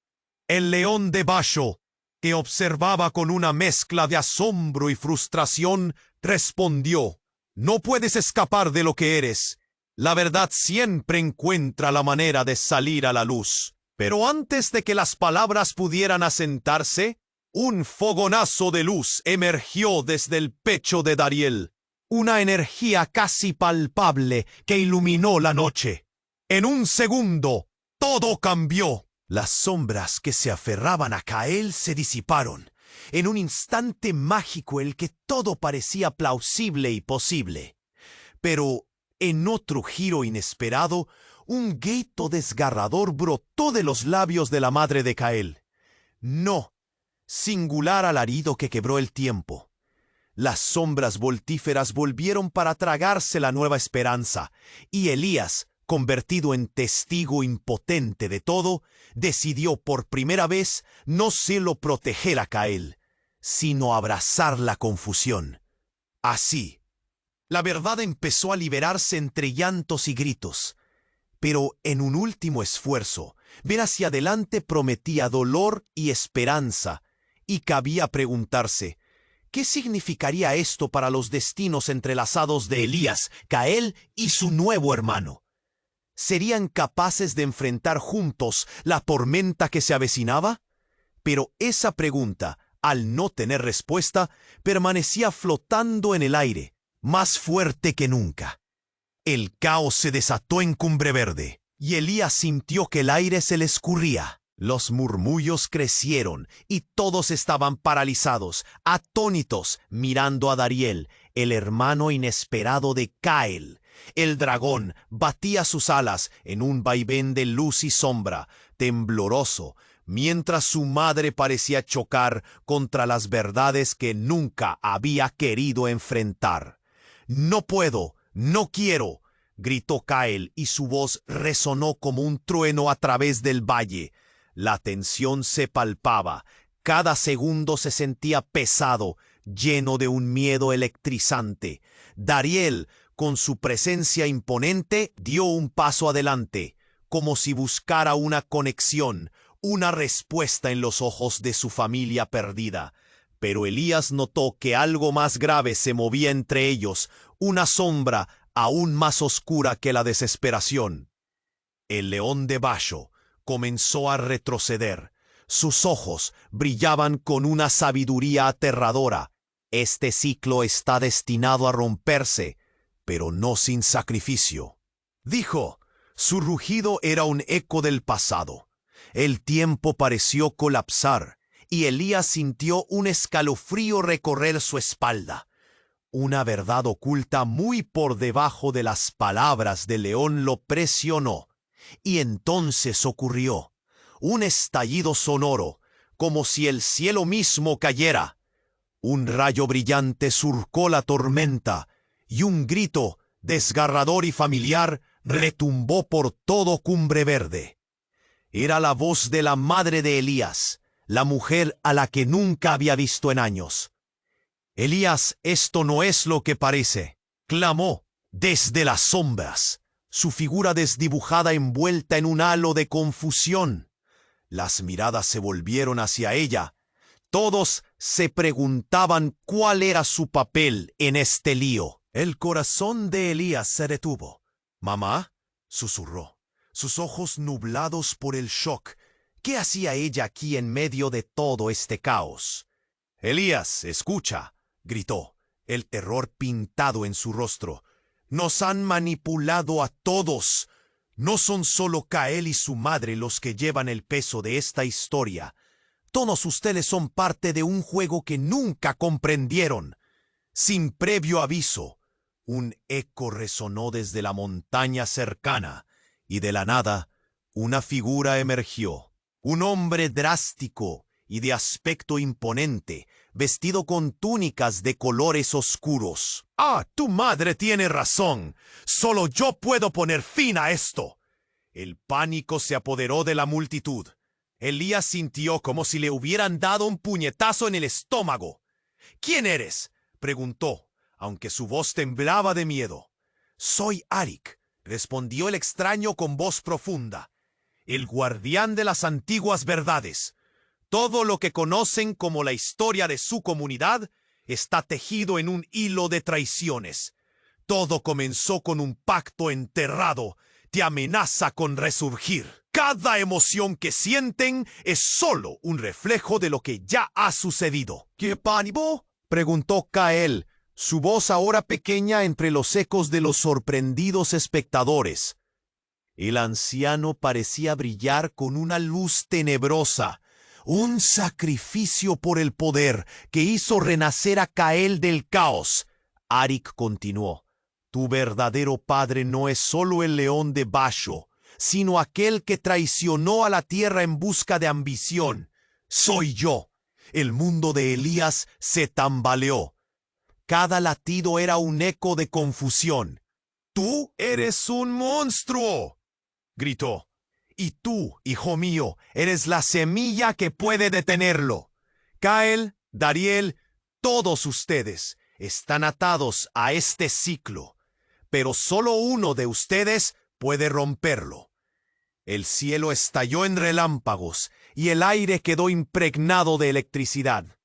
El león de Basho, que observaba con una mezcla de asombro y frustración, respondió: «No puedes escapar de lo que eres. La verdad siempre encuentra la manera de salir a la luz». Pero antes de que las palabras pudieran asentarse, un fogonazo de luz emergió desde el pecho de Dariel, una energía casi palpable que iluminó la noche. En un segundo, todo cambió. Las sombras que se aferraban a Cael se disiparon. En un instante mágico en el que todo parecía plausible y posible. Pero, en otro giro inesperado, un grito desgarrador brotó de los labios de la madre de Cael. No, singular alarido que quebró el tiempo. Las sombras voltíferas volvieron para tragarse la nueva esperanza, y Elías, convertido en testigo impotente de todo, decidió por primera vez no solo proteger a Cael, sino abrazar la confusión. Así, la verdad empezó a liberarse entre llantos y gritos. Pero en un último esfuerzo, ver hacia adelante prometía dolor y esperanza, y cabía preguntarse, ¿qué significaría esto para los destinos entrelazados de Elías, Cael y su nuevo hermano? ¿Serían capaces de enfrentar juntos la tormenta que se avecinaba? Pero esa pregunta, al no tener respuesta, permanecía flotando en el aire, más fuerte que nunca. El caos se desató en Cumbre Verde, y Elías sintió que el aire se le escurría. Los murmullos crecieron, y todos estaban paralizados, atónitos, mirando a Dariel, el hermano inesperado de Cael. El dragón batía sus alas en un vaivén de luz y sombra, tembloroso, mientras su madre parecía chocar contra las verdades que nunca había querido enfrentar. «No puedo, no quiero», gritó Cael, y su voz resonó como un trueno a través del valle. La tensión se palpaba, cada segundo se sentía pesado, lleno de un miedo electrizante. Dariel, con su presencia imponente, dio un paso adelante, como si buscara una conexión, una respuesta en los ojos de su familia perdida. Pero Elías notó que algo más grave se movía entre ellos, una sombra aún más oscura que la desesperación. El león de Basho comenzó a retroceder. Sus ojos brillaban con una sabiduría aterradora. Este ciclo está destinado a romperse, pero no sin sacrificio. Dijo, su rugido era un eco del pasado. El tiempo pareció colapsar, y Elías sintió un escalofrío recorrer su espalda. Una verdad oculta muy por debajo de las palabras del león lo presionó, y entonces ocurrió un estallido sonoro, como si el cielo mismo cayera. Un rayo brillante surcó la tormenta, y un grito, desgarrador y familiar, retumbó por todo Cumbre Verde. Era la voz de la madre de Elías, la mujer a la que nunca había visto en años. «Elías, esto no es lo que parece», clamó desde las sombras, su figura desdibujada envuelta en un halo de confusión. Las miradas se volvieron hacia ella. Todos se preguntaban cuál era su papel en este lío. El corazón de Elías se detuvo. «Mamá», susurró, sus ojos nublados por el shock. ¿Qué hacía ella aquí en medio de todo este caos? «Elías, escucha», gritó, el terror pintado en su rostro. «Nos han manipulado a todos. No son solo Kael y su madre los que llevan el peso de esta historia. Todos ustedes son parte de un juego que nunca comprendieron». Sin previo aviso, un eco resonó desde la montaña cercana, y de la nada, una figura emergió. Un hombre drástico y de aspecto imponente, vestido con túnicas de colores oscuros. «Ah, tu madre tiene razón. Solo yo puedo poner fin a esto». El pánico se apoderó de la multitud. Elías sintió como si le hubieran dado un puñetazo en el estómago. «¿Quién eres?», preguntó, aunque su voz temblaba de miedo. «Soy Arik», respondió el extraño con voz profunda. «El guardián de las antiguas verdades. Todo lo que conocen como la historia de su comunidad está tejido en un hilo de traiciones. Todo comenzó con un pacto enterrado. Te amenaza con resurgir. Cada emoción que sienten es solo un reflejo de lo que ya ha sucedido». «¿Qué pánico?», preguntó Kael, su voz ahora pequeña entre los ecos de los sorprendidos espectadores. El anciano parecía brillar con una luz tenebrosa, un sacrificio por el poder que hizo renacer a Kael del caos. Arik continuó: «Tu verdadero padre no es solo el león de Basho, sino aquel que traicionó a la tierra en busca de ambición. Soy yo». El mundo de Elías se tambaleó. Cada latido era un eco de confusión. «Tú eres un monstruo», gritó. «Y tú, hijo mío, eres la semilla que puede detenerlo. Kael, Dariel, todos ustedes están atados a este ciclo, pero solo uno de ustedes puede romperlo». El cielo estalló en relámpagos y el aire quedó impregnado de electricidad.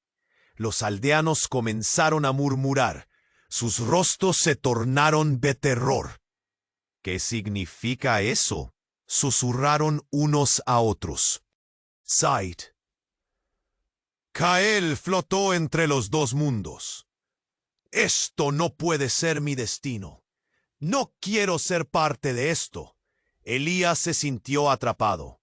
Los aldeanos comenzaron a murmurar. Sus rostros se tornaron de terror. «¿Qué significa eso?», susurraron unos a otros. Said. Kael flotó entre los dos mundos. «Esto no puede ser mi destino. No quiero ser parte de esto». Elías se sintió atrapado.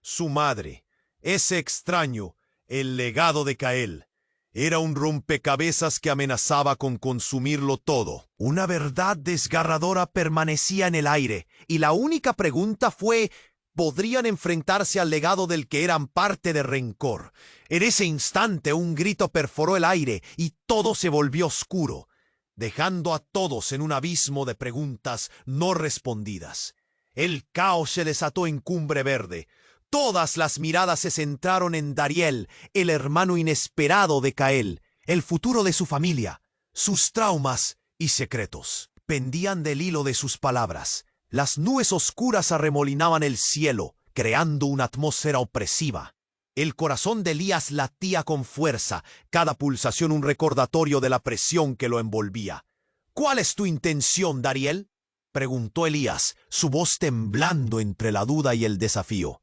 Su madre, ese extraño, el legado de Kael, era un rompecabezas que amenazaba con consumirlo todo. Una verdad desgarradora permanecía en el aire, y la única pregunta fue: ¿podrían enfrentarse al legado del que eran parte de rencor? En ese instante un grito perforó el aire y todo se volvió oscuro, dejando a todos en un abismo de preguntas no respondidas. El caos se desató en Cumbre Verde. Todas las miradas se centraron en Dariel, el hermano inesperado de Kael, el futuro de su familia. Sus traumas y secretos pendían del hilo de sus palabras. Las nubes oscuras arremolinaban el cielo, creando una atmósfera opresiva. El corazón de Elías latía con fuerza, cada pulsación un recordatorio de la presión que lo envolvía. «¿Cuál es tu intención, Dariel?», preguntó Elías, su voz temblando entre la duda y el desafío.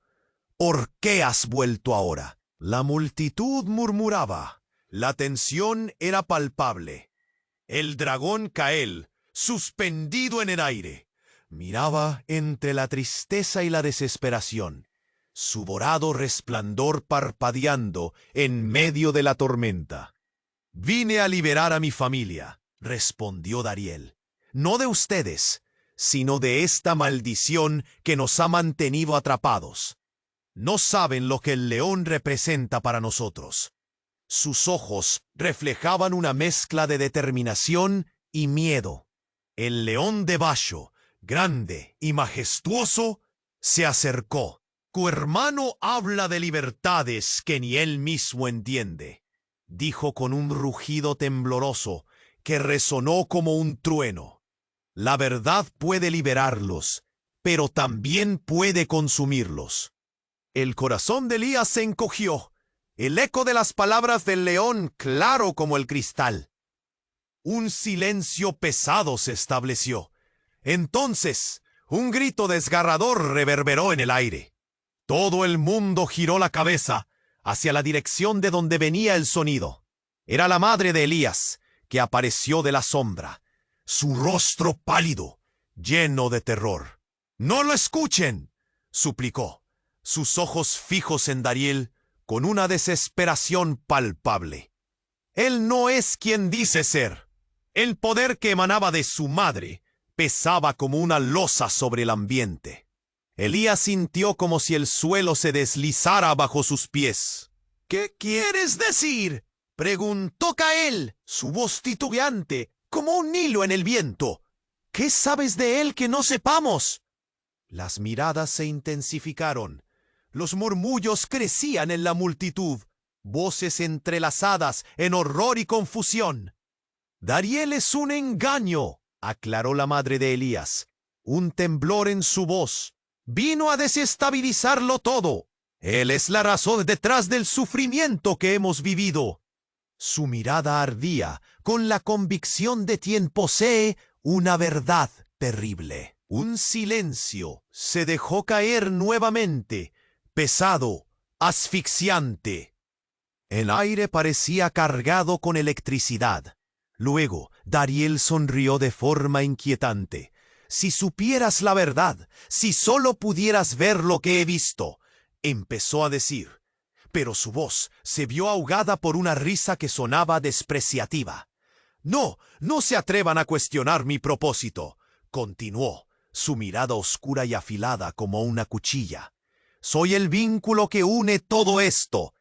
«¿Por qué has vuelto ahora?». La multitud murmuraba. La tensión era palpable. El dragón Kael, suspendido en el aire, miraba entre la tristeza y la desesperación, su dorado resplandor parpadeando en medio de la tormenta. «Vine a liberar a mi familia», respondió Dariel. «No de ustedes, sino de esta maldición que nos ha mantenido atrapados. No saben lo que el león representa para nosotros». Sus ojos reflejaban una mezcla de determinación y miedo. El león de Basho, grande y majestuoso, se acercó. «Tu hermano habla de libertades que ni él mismo entiende», dijo con un rugido tembloroso que resonó como un trueno. «La verdad puede liberarlos, pero también puede consumirlos». El corazón de Elías se encogió. El eco de las palabras del león claro como el cristal. Un silencio pesado se estableció. Entonces, un grito desgarrador reverberó en el aire. Todo el mundo giró la cabeza hacia la dirección de donde venía el sonido. Era la madre de Elías, que apareció de la sombra, su rostro pálido, lleno de terror. «¡No lo escuchen!», suplicó, sus ojos fijos en Dariel con una desesperación palpable. Él no es quien dice ser. El poder que emanaba de su madre pesaba como una losa sobre el ambiente. Elías sintió como si el suelo se deslizara bajo sus pies. «¿Qué quieres decir?», preguntó Cael, su voz titubeante, como un hilo en el viento. «¿Qué sabes de él que no sepamos?». Las miradas se intensificaron. Los murmullos crecían en la multitud, voces entrelazadas en horror y confusión. «Dariel es un engaño», aclaró la madre de Elías. Un temblor en su voz. «Vino a desestabilizarlo todo. Él es la razón detrás del sufrimiento que hemos vivido». Su mirada ardía con la convicción de quien posee una verdad terrible. Un silencio se dejó caer nuevamente, pesado, asfixiante. El aire parecía cargado con electricidad. Luego, Dariel sonrió de forma inquietante. «Si supieras la verdad, si solo pudieras ver lo que he visto», empezó a decir. Pero su voz se vio ahogada por una risa que sonaba despreciativa. «No, no se atrevan a cuestionar mi propósito», continuó, su mirada oscura y afilada como una cuchilla. «Soy el vínculo que une todo esto.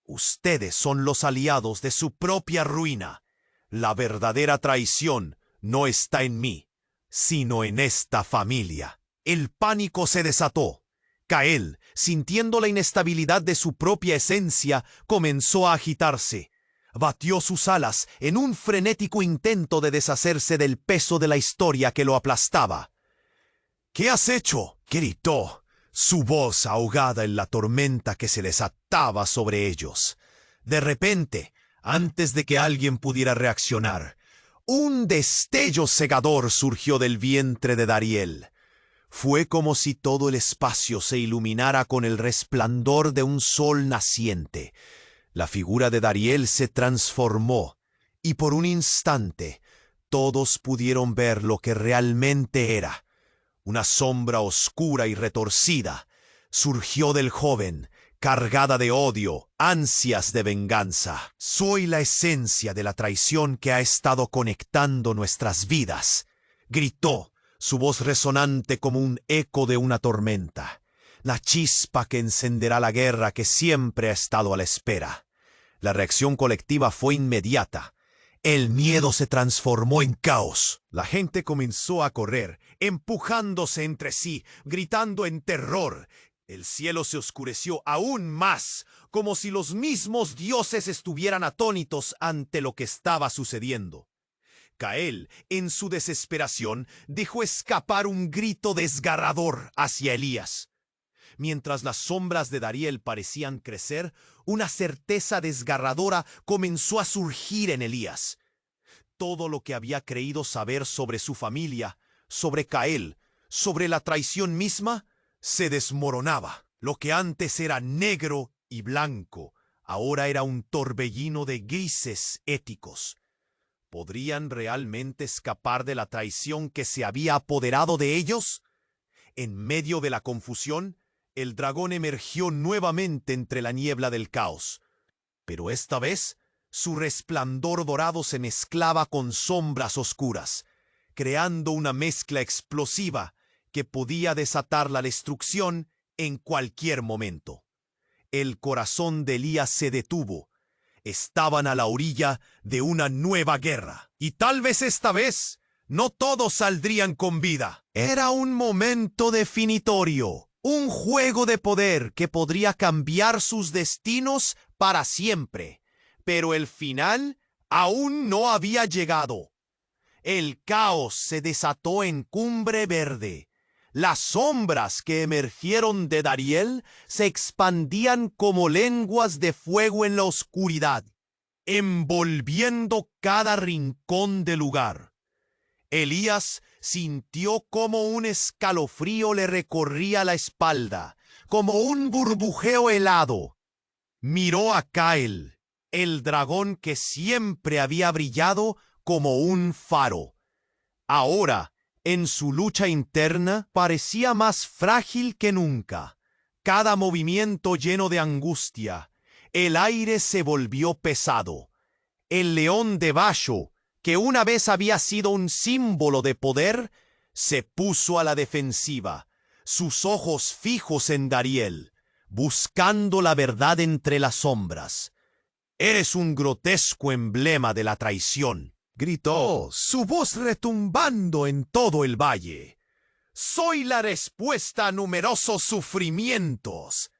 Ustedes son los aliados de su propia ruina. La verdadera traición no está en mí, sino en esta familia». El pánico se desató. Cael, sintiendo la inestabilidad de su propia esencia, comenzó a agitarse. Batió sus alas en un frenético intento de deshacerse del peso de la historia que lo aplastaba. «¿Qué has hecho?», gritó, su voz ahogada en la tormenta que se desataba sobre ellos. De repente, antes de que alguien pudiera reaccionar, un destello cegador surgió del vientre de Dariel. Fue como si todo el espacio se iluminara con el resplandor de un sol naciente. La figura de Dariel se transformó, y por un instante todos pudieron ver lo que realmente era. Una sombra oscura y retorcida surgió del joven, cargada de odio, ansias de venganza. «Soy la esencia de la traición que ha estado conectando nuestras vidas», gritó, su voz resonante como un eco de una tormenta. «La chispa que encenderá la guerra que siempre ha estado a la espera». La reacción colectiva fue inmediata. El miedo se transformó en caos. La gente comenzó a correr, empujándose entre sí, gritando en terror. El cielo se oscureció aún más, como si los mismos dioses estuvieran atónitos ante lo que estaba sucediendo. Cael, en su desesperación, dejó escapar un grito desgarrador hacia Elías. Mientras las sombras de Dariel parecían crecer, una certeza desgarradora comenzó a surgir en Elías. Todo lo que había creído saber sobre su familia, sobre Cael, sobre la traición misma, se desmoronaba. Lo que antes era negro y blanco, ahora era un torbellino de grises éticos. ¿Podrían realmente escapar de la traición que se había apoderado de ellos? En medio de la confusión, el dragón emergió nuevamente entre la niebla del caos. Pero esta vez, su resplandor dorado se mezclaba con sombras oscuras, creando una mezcla explosiva que podía desatar la destrucción en cualquier momento. El corazón de Elías se detuvo. Estaban a la orilla de una nueva guerra. Y tal vez esta vez no todos saldrían con vida. Era un momento definitorio, un juego de poder que podría cambiar sus destinos para siempre. Pero el final aún no había llegado. El caos se desató en Cumbre Verde. Las sombras que emergieron de Dariel se expandían como lenguas de fuego en la oscuridad, envolviendo cada rincón del lugar. Elías sintió como un escalofrío le recorría la espalda, como un burbujeo helado. Miró a Cael, el dragón que siempre había brillado como un faro. Ahora, en su lucha interna, parecía más frágil que nunca. Cada movimiento lleno de angustia. El aire se volvió pesado. El león de Basho, que una vez había sido un símbolo de poder, se puso a la defensiva, sus ojos fijos en Dariel, buscando la verdad entre las sombras. «Eres un grotesco emblema de la traición», gritó, su voz retumbando en todo el valle. «Soy la respuesta a numerosos sufrimientos»,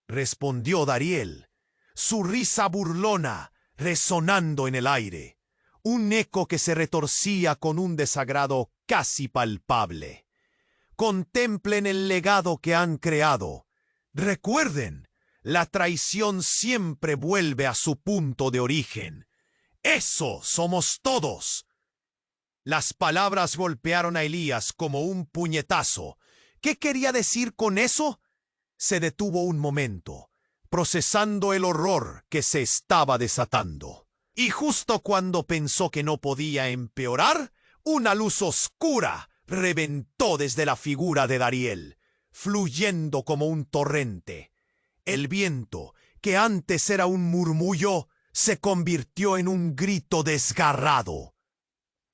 respondió Dariel, su risa burlona resonando en el aire, un eco que se retorcía con un desagrado casi palpable. «Contemplen el legado que han creado. Recuerden, la traición siempre vuelve a su punto de origen. ¡Eso somos todos!» Las palabras golpearon a Elías como un puñetazo. ¿Qué quería decir con eso? Se detuvo un momento, procesando el horror que se estaba desatando. Y justo cuando pensó que no podía empeorar, una luz oscura reventó desde la figura de Dariel, fluyendo como un torrente. El viento, que antes era un murmullo, se convirtió en un grito desgarrado.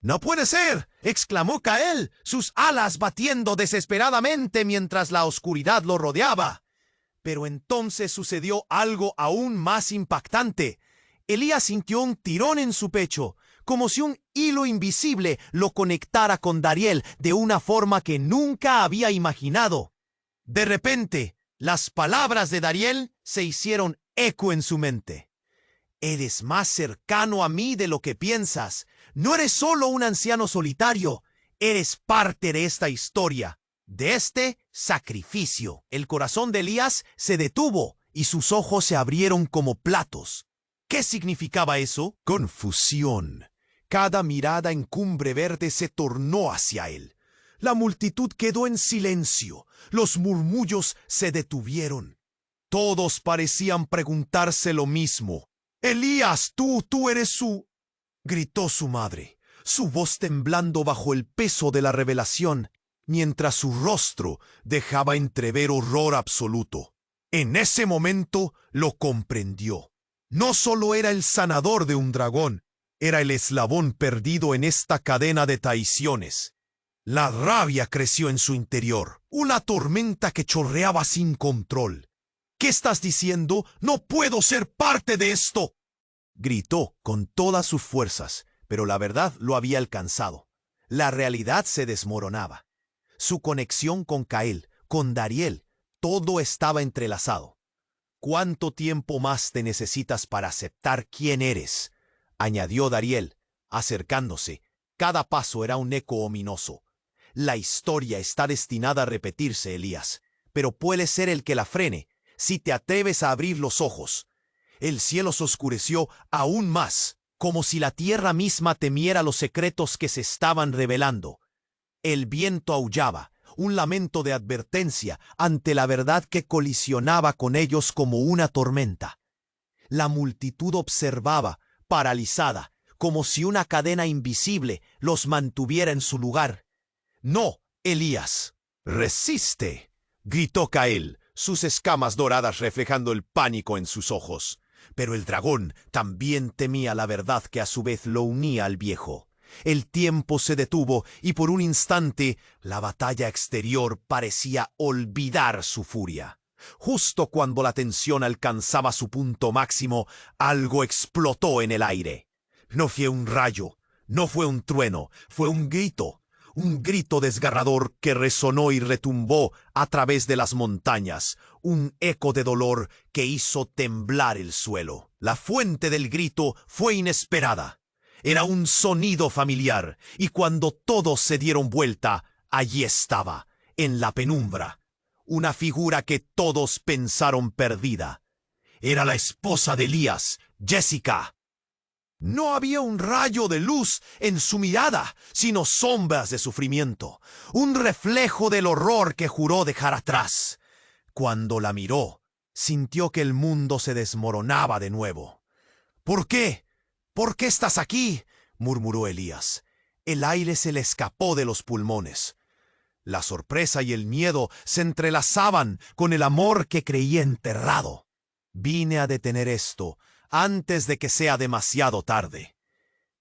«¡No puede ser!», exclamó Cael, sus alas batiendo desesperadamente mientras la oscuridad lo rodeaba. Pero entonces sucedió algo aún más impactante. Elías sintió un tirón en su pecho, como si un hilo invisible lo conectara con Dariel de una forma que nunca había imaginado. De repente, las palabras de Dariel se hicieron eco en su mente. «Eres más cercano a mí de lo que piensas. No eres solo un anciano solitario. Eres parte de esta historia, de este sacrificio». El corazón de Elías se detuvo y sus ojos se abrieron como platos. ¿Qué significaba eso? Confusión. Cada mirada en Cumbre Verde se tornó hacia él. La multitud quedó en silencio. Los murmullos se detuvieron. Todos parecían preguntarse lo mismo. «Elías, tú eres su...», gritó su madre, su voz temblando bajo el peso de la revelación, mientras su rostro dejaba entrever horror absoluto. En ese momento lo comprendió. No solo era el sanador de un dragón, era el eslabón perdido en esta cadena de traiciones. La rabia creció en su interior, una tormenta que chorreaba sin control. «¿Qué estás diciendo? ¡No puedo ser parte de esto!», gritó con todas sus fuerzas, pero la verdad lo había alcanzado. La realidad se desmoronaba. Su conexión con Cael, con Dariel, todo estaba entrelazado. «¿Cuánto tiempo más te necesitas para aceptar quién eres?», añadió Dariel, acercándose. Cada paso era un eco ominoso. «La historia está destinada a repetirse, Elías, pero puede ser el que la frene, si te atreves a abrir los ojos». El cielo se oscureció aún más, como si la tierra misma temiera los secretos que se estaban revelando. El viento aullaba, un lamento de advertencia ante la verdad que colisionaba con ellos como una tormenta. La multitud observaba, paralizada, como si una cadena invisible los mantuviera en su lugar. «No, Elías, resiste», gritó Cael, sus escamas doradas reflejando el pánico en sus ojos. Pero el dragón también temía la verdad que a su vez lo unía al viejo. El tiempo se detuvo y por un instante la batalla exterior parecía olvidar su furia. Justo cuando la tensión alcanzaba su punto máximo, algo explotó en el aire. No fue un rayo, no fue un trueno, fue un grito desgarrador que resonó y retumbó a través de las montañas, un eco de dolor que hizo temblar el suelo. La fuente del grito fue inesperada. Era un sonido familiar, y cuando todos se dieron vuelta, allí estaba, en la penumbra, una figura que todos pensaron perdida. Era la esposa de Elías, Jessica. No había un rayo de luz en su mirada, sino sombras de sufrimiento, un reflejo del horror que juró dejar atrás. Cuando la miró, sintió que el mundo se desmoronaba de nuevo. ¿Por qué? ¿Por qué estás aquí?, murmuró Elías. El aire se le escapó de los pulmones. La sorpresa y el miedo se entrelazaban con el amor que creía enterrado. Vine a detener esto antes de que sea demasiado tarde,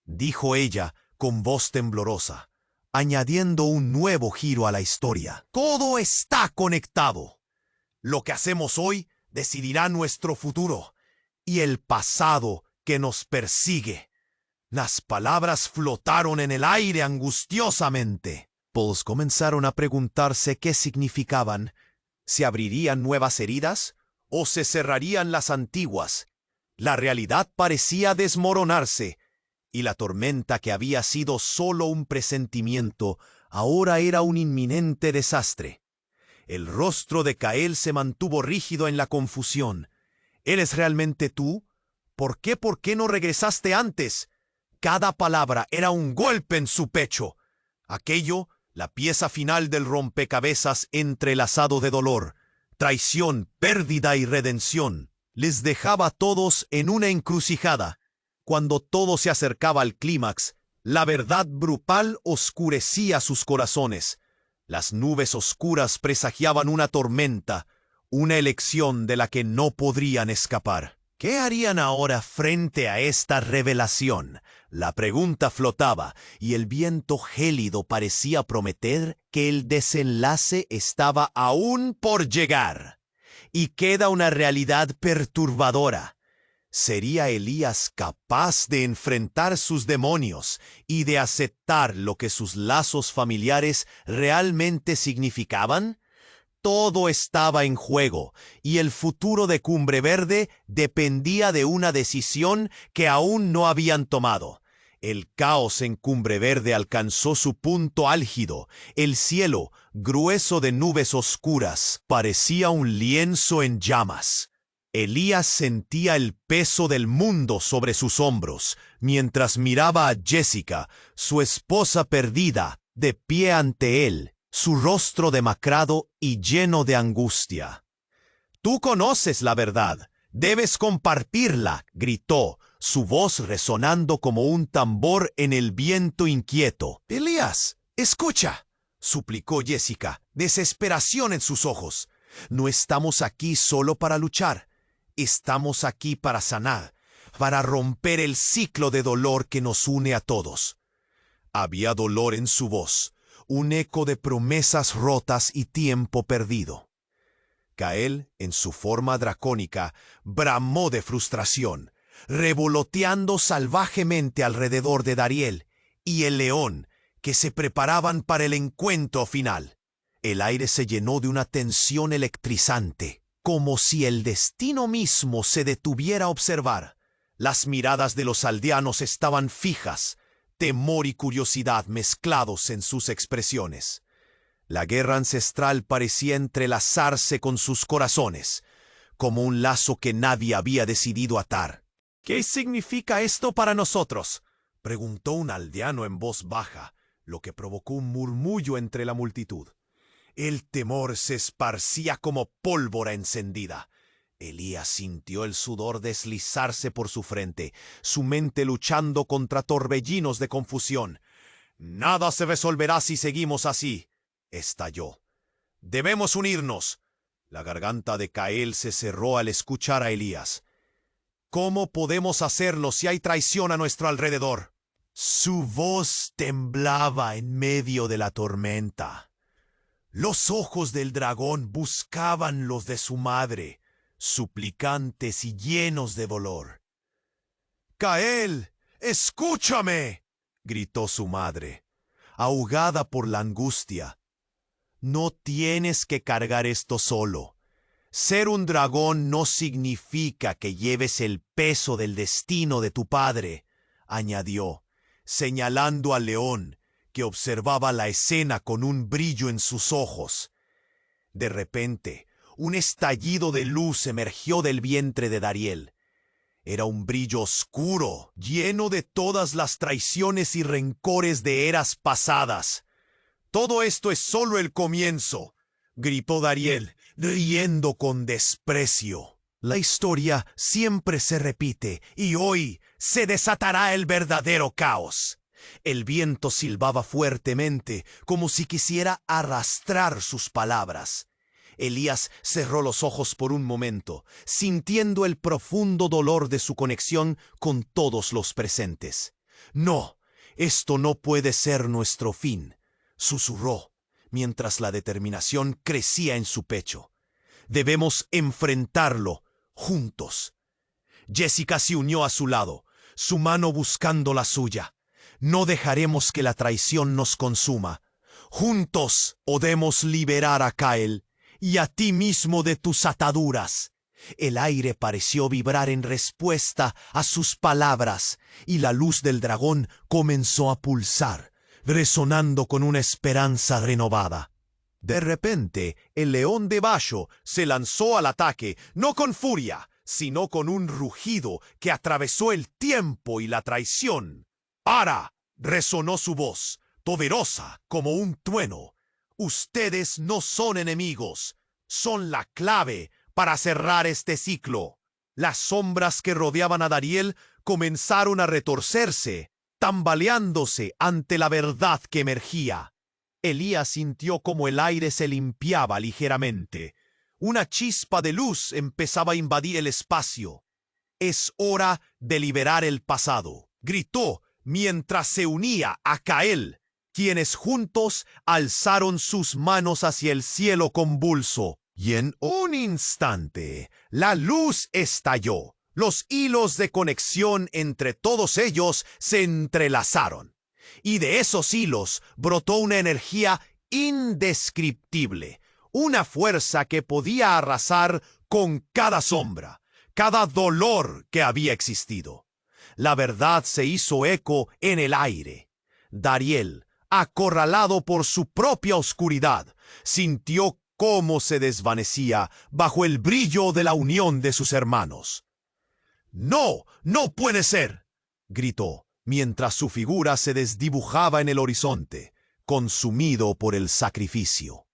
dijo ella con voz temblorosa, añadiendo un nuevo giro a la historia. Todo está conectado. Lo que hacemos hoy decidirá nuestro futuro y el pasado que nos persigue. Las palabras flotaron en el aire angustiosamente. Todos comenzaron a preguntarse qué significaban. ¿Se abrirían nuevas heridas o se cerrarían las antiguas? La realidad parecía desmoronarse, y la tormenta que había sido solo un presentimiento ahora era un inminente desastre. El rostro de Cael se mantuvo rígido en la confusión. ¿Eres realmente tú? ¿Por qué no regresaste antes? Cada palabra era un golpe en su pecho. Aquello, la pieza final del rompecabezas entrelazado de dolor, traición, pérdida y redención, les dejaba a todos en una encrucijada. Cuando todo se acercaba al clímax, la verdad brutal oscurecía sus corazones. Las nubes oscuras presagiaban una tormenta, una elección de la que no podrían escapar. ¿Qué harían ahora frente a esta revelación? La pregunta flotaba, y el viento gélido parecía prometer que el desenlace estaba aún por llegar. Y queda una realidad perturbadora. ¿Sería Elías capaz de enfrentar sus demonios y de aceptar lo que sus lazos familiares realmente significaban? Todo estaba en juego, y el futuro de Cumbre Verde dependía de una decisión que aún no habían tomado. El caos en Cumbre Verde alcanzó su punto álgido. El cielo, grueso de nubes oscuras, parecía un lienzo en llamas. Elías sentía el peso del mundo sobre sus hombros, mientras miraba a Jessica, su esposa perdida, de pie ante él, su rostro demacrado y lleno de angustia. «Tú conoces la verdad, debes compartirla», gritó, su voz resonando como un tambor en el viento inquieto. «Elías, escucha», suplicó Jessica, desesperación en sus ojos. «No estamos aquí solo para luchar. Estamos aquí para sanar, para romper el ciclo de dolor que nos une a todos». Había dolor en su voz, un eco de promesas rotas y tiempo perdido. Cael, en su forma dracónica, bramó de frustración, revoloteando salvajemente alrededor de Dariel y el león, que se preparaban para el encuentro final. El aire se llenó de una tensión electrizante, como si el destino mismo se detuviera a observar. Las miradas de los aldeanos estaban fijas, temor y curiosidad mezclados en sus expresiones. La guerra ancestral parecía entrelazarse con sus corazones, como un lazo que nadie había decidido atar. «¿Qué significa esto para nosotros?», preguntó un aldeano en voz baja, lo que provocó un murmullo entre la multitud. El temor se esparcía como pólvora encendida. Elías sintió el sudor deslizarse por su frente, su mente luchando contra torbellinos de confusión. «Nada se resolverá si seguimos así», estalló. «Debemos unirnos». La garganta de Cael se cerró al escuchar a Elías. «¿Cómo podemos hacerlo si hay traición a nuestro alrededor?». Su voz temblaba en medio de la tormenta. Los ojos del dragón buscaban los de su madre, suplicantes y llenos de dolor. «Cael, escúchame», gritó su madre, ahogada por la angustia. «No tienes que cargar esto solo. Ser un dragón no significa que lleves el peso del destino de tu padre», añadió, señalando al león, que observaba la escena con un brillo en sus ojos. De repente, un estallido de luz emergió del vientre de Dariel. Era un brillo oscuro, lleno de todas las traiciones y rencores de eras pasadas. «Todo esto es solo el comienzo», gritó Dariel, riendo con desprecio. «La historia siempre se repite y hoy se desatará el verdadero caos». El viento silbaba fuertemente, como si quisiera arrastrar sus palabras. Elías cerró los ojos por un momento, sintiendo el profundo dolor de su conexión con todos los presentes. «No, esto no puede ser nuestro fin», susurró, mientras la determinación crecía en su pecho. «Debemos enfrentarlo juntos». Jessica se unió a su lado, su mano buscando la suya. «No dejaremos que la traición nos consuma. Juntos podemos liberar a Kael y a ti mismo de tus ataduras». El aire pareció vibrar en respuesta a sus palabras, y la luz del dragón comenzó a pulsar, resonando con una esperanza renovada. De repente, el león de Basho se lanzó al ataque, no con furia, sino con un rugido que atravesó el tiempo y la traición. «Ara», resonó su voz, poderosa como un trueno. «Ustedes no son enemigos, son la clave para cerrar este ciclo». Las sombras que rodeaban a Dariel comenzaron a retorcerse, tambaleándose ante la verdad que emergía. Elías sintió como el aire se limpiaba ligeramente. Una chispa de luz empezaba a invadir el espacio. «Es hora de liberar el pasado», gritó mientras se unía a Kael, quienes juntos alzaron sus manos hacia el cielo convulso. Y en un instante, la luz estalló. Los hilos de conexión entre todos ellos se entrelazaron. Y de esos hilos brotó una energía indescriptible, una fuerza que podía arrasar con cada sombra, cada dolor que había existido. La verdad se hizo eco en el aire. Dariel, acorralado por su propia oscuridad, sintió cómo se desvanecía bajo el brillo de la unión de sus hermanos. «¡No, no puede ser!», gritó, mientras su figura se desdibujaba en el horizonte, consumido por el sacrificio.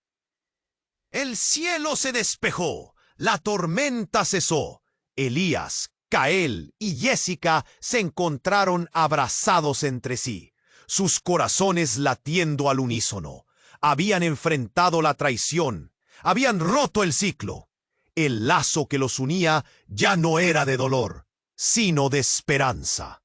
El cielo se despejó, la tormenta cesó. Elías, Kael y Jessica se encontraron abrazados entre sí, sus corazones latiendo al unísono. Habían enfrentado la traición, habían roto el ciclo. El lazo que los unía ya no era de dolor, sino de esperanza.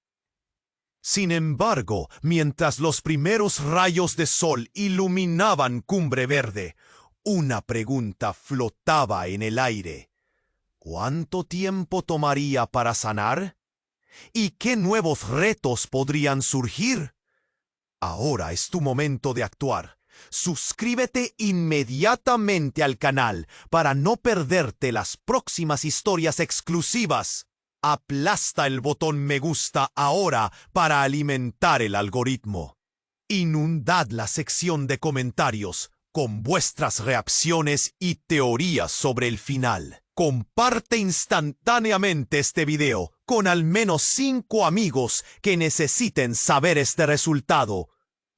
Sin embargo, mientras los primeros rayos de sol iluminaban Cumbre Verde, una pregunta flotaba en el aire. ¿Cuánto tiempo tomaría para sanar? ¿Y qué nuevos retos podrían surgir? Ahora es tu momento de actuar. Suscríbete inmediatamente al canal para no perderte las próximas historias exclusivas. Aplasta el botón me gusta ahora para alimentar el algoritmo. Inundad la sección de comentarios con vuestras reacciones y teorías sobre el final. Comparte instantáneamente este video con al menos 5 amigos que necesiten saber este resultado.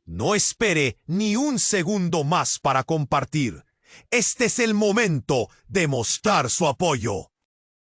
No espere ni un segundo más para compartir. Este es el momento de mostrar su apoyo.